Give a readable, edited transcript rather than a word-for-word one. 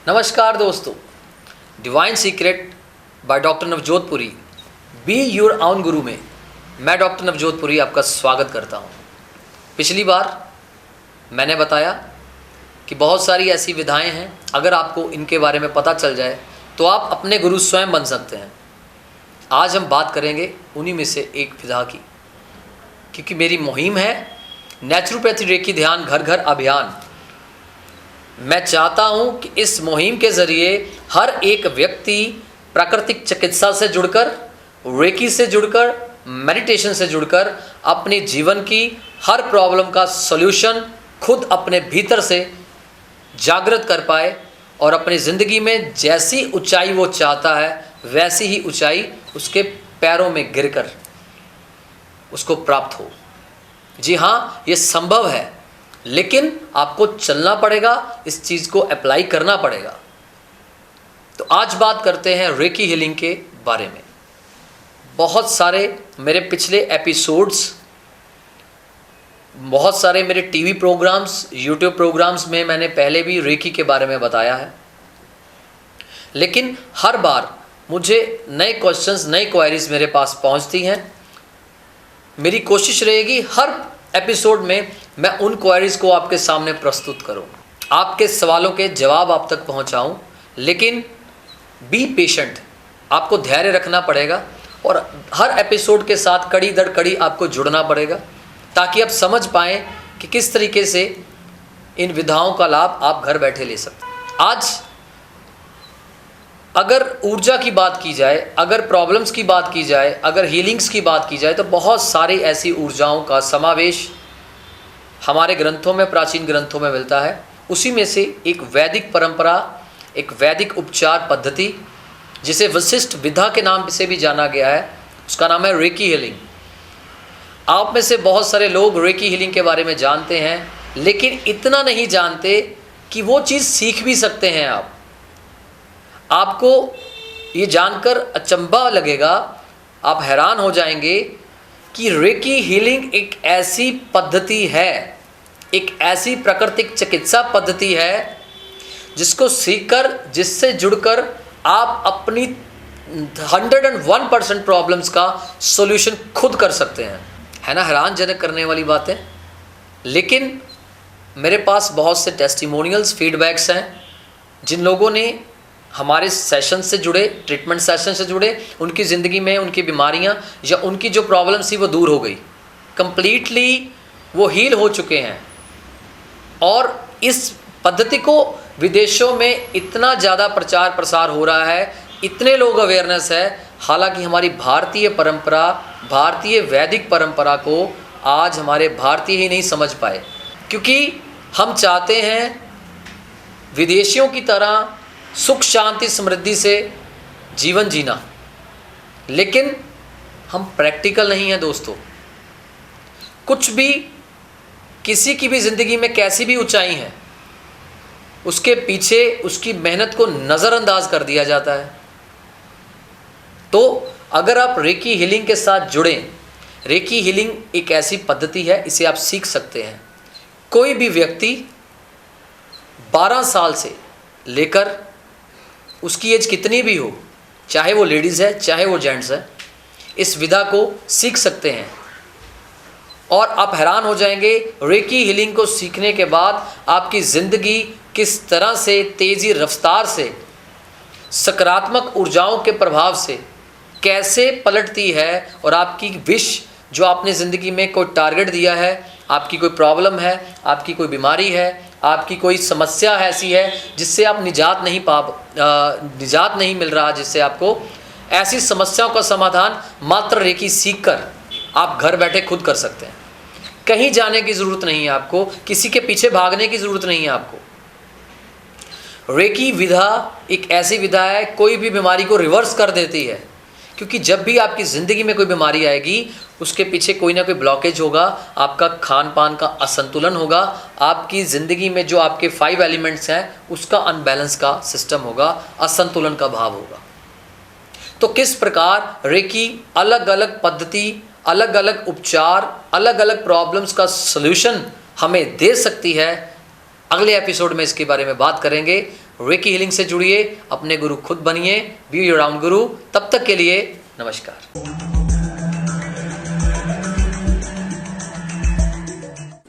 नमस्कार दोस्तों, divine secret by doctor Navjot Puri be your own guru में मैं डॉक्टर नवजोतपुरी आपका स्वागत करता हूं। पिछली बार मैंने बताया कि बहुत सारी ऐसी विधाएं हैं, अगर आपको इनके बारे में पता चल जाए तो आप अपने गुरु स्वयं बन सकते हैं। आज हम बात करेंगे उन्हीं में से एक विधा की, क्योंकि मेरी मुहिम है नेचुरोपैथी रेकी ध्यान घर घर अभियान। मैं चाहता हूं कि इस मुहिम के ज़रिए हर एक व्यक्ति प्राकृतिक चिकित्सा से जुड़कर, रेकी से जुड़कर, मेडिटेशन से जुड़कर अपने जीवन की हर प्रॉब्लम का सॉल्यूशन खुद अपने भीतर से जागृत कर पाए और अपनी ज़िंदगी में जैसी ऊंचाई वो चाहता है वैसी ही ऊंचाई उसके पैरों में गिरकर उसको प्राप्त हो। जी हाँ, ये संभव है, लेकिन आपको चलना पड़ेगा, इस चीज़ को अप्लाई करना पड़ेगा। तो आज बात करते हैं रेकी हीलिंग के बारे में। बहुत सारे मेरे पिछले एपिसोड्स, बहुत सारे मेरे टीवी प्रोग्राम्स, यूट्यूब प्रोग्राम्स में मैंने पहले भी रेकी के बारे में बताया है, लेकिन हर बार मुझे नए क्वेश्चंस, नई क्वेरीज मेरे पास पहुंचती हैं। मेरी कोशिश रहेगी हर एपिसोड में मैं उन क्वेरीज को आपके सामने प्रस्तुत करूं, आपके सवालों के जवाब आप तक पहुंचाऊं। लेकिन बी पेशेंट, आपको धैर्य रखना पड़ेगा और हर एपिसोड के साथ कड़ी दर कड़ी आपको जुड़ना पड़ेगा, ताकि आप समझ पाएँ कि किस तरीके से इन विधाओं का लाभ आप घर बैठे ले सकते हैं। आज अगर ऊर्जा की बात की जाए, अगर प्रॉब्लम्स की बात की जाए, अगर हीलिंग्स की बात की जाए, तो बहुत सारी ऐसी ऊर्जाओं का समावेश हमारे ग्रंथों में, प्राचीन ग्रंथों में मिलता है। उसी में से एक वैदिक परंपरा, एक वैदिक उपचार पद्धति, जिसे वशिष्ठ विधा के नाम से भी जाना गया है, उसका नाम है रेकी हीलिंग। आप में से बहुत सारे लोग रेकी हीलिंग के बारे में जानते हैं, लेकिन इतना नहीं जानते कि वो चीज़ सीख भी सकते हैं आप। आपको ये जानकर अचंभा लगेगा, आप हैरान हो जाएंगे कि रेकी हीलिंग एक ऐसी पद्धति है, एक ऐसी प्राकृतिक चिकित्सा पद्धति है जिसको सीखकर, जिससे जुड़कर आप अपनी 101% प्रॉब्लम्स का सॉल्यूशन खुद कर सकते हैं। है ना हैरानजनक करने वाली बातें। लेकिन मेरे पास बहुत से टेस्टिमोनियल्स, फीडबैक्स हैं, जिन लोगों ने हमारे सेशन से जुड़े, ट्रीटमेंट सेशन से जुड़े, उनकी ज़िंदगी में उनकी बीमारियां या उनकी जो प्रॉब्लम्स थी वो दूर हो गई, कंप्लीटली वो हील हो चुके हैं। और इस पद्धति को विदेशों में इतना ज़्यादा प्रचार प्रसार हो रहा है, इतने लोग अवेयरनेस है। हालांकि हमारी भारतीय परंपरा, भारतीय वैदिक परंपरा को आज हमारे भारतीय ही नहीं समझ पाए, क्योंकि हम चाहते हैं विदेशियों की तरह सुख शांति समृद्धि से जीवन जीना, लेकिन हम प्रैक्टिकल नहीं हैं दोस्तों। कुछ भी, किसी की भी ज़िंदगी में कैसी भी ऊंचाई है, उसके पीछे उसकी मेहनत को नज़रअंदाज कर दिया जाता है। तो अगर आप रेकी हीलिंग के साथ जुड़ें, रेकी हीलिंग एक ऐसी पद्धति है, इसे आप सीख सकते हैं। कोई भी व्यक्ति 12 साल से लेकर उसकी एज कितनी भी हो, चाहे वो लेडीज़ है चाहे वो जेंट्स है, इस विधा को सीख सकते हैं। और आप हैरान हो जाएंगे रेकी हीलिंग को सीखने के बाद आपकी ज़िंदगी किस तरह से तेज़ी रफ्तार से सकारात्मक ऊर्जाओं के प्रभाव से कैसे पलटती है, और आपकी विश, जो आपने ज़िंदगी में कोई टारगेट दिया है, आपकी कोई प्रॉब्लम है, आपकी कोई बीमारी है, आपकी कोई समस्या ऐसी है जिससे आप निजात नहीं मिल रहा, जिससे आपको, ऐसी समस्याओं का समाधान मात्र रेकी सीखकर आप घर बैठे खुद कर सकते हैं। कहीं जाने की ज़रूरत नहीं है आपको, किसी के पीछे भागने की ज़रूरत नहीं है आपको। रेकी विधा एक ऐसी विधा है, कोई भी बीमारी को रिवर्स कर देती है, क्योंकि जब भी आपकी ज़िंदगी में कोई बीमारी आएगी, उसके पीछे कोई ना कोई ब्लॉकेज होगा, आपका खान पान का असंतुलन होगा, आपकी ज़िंदगी में जो आपके 5 एलिमेंट्स हैं उसका अनबैलेंस का सिस्टम होगा, असंतुलन का भाव होगा। तो किस प्रकार रेकी अलग अलग पद्धति, अलग अलग उपचार, अलग अलग प्रॉब्लम्स का सलूशन हमें दे सकती है, अगले एपिसोड में इसके बारे में बात करेंगे। रेकी हीलिंग से जुड़िए, अपने गुरु खुद बनिए, बी योर ओन गुरु। तब तक के लिए नमस्कार।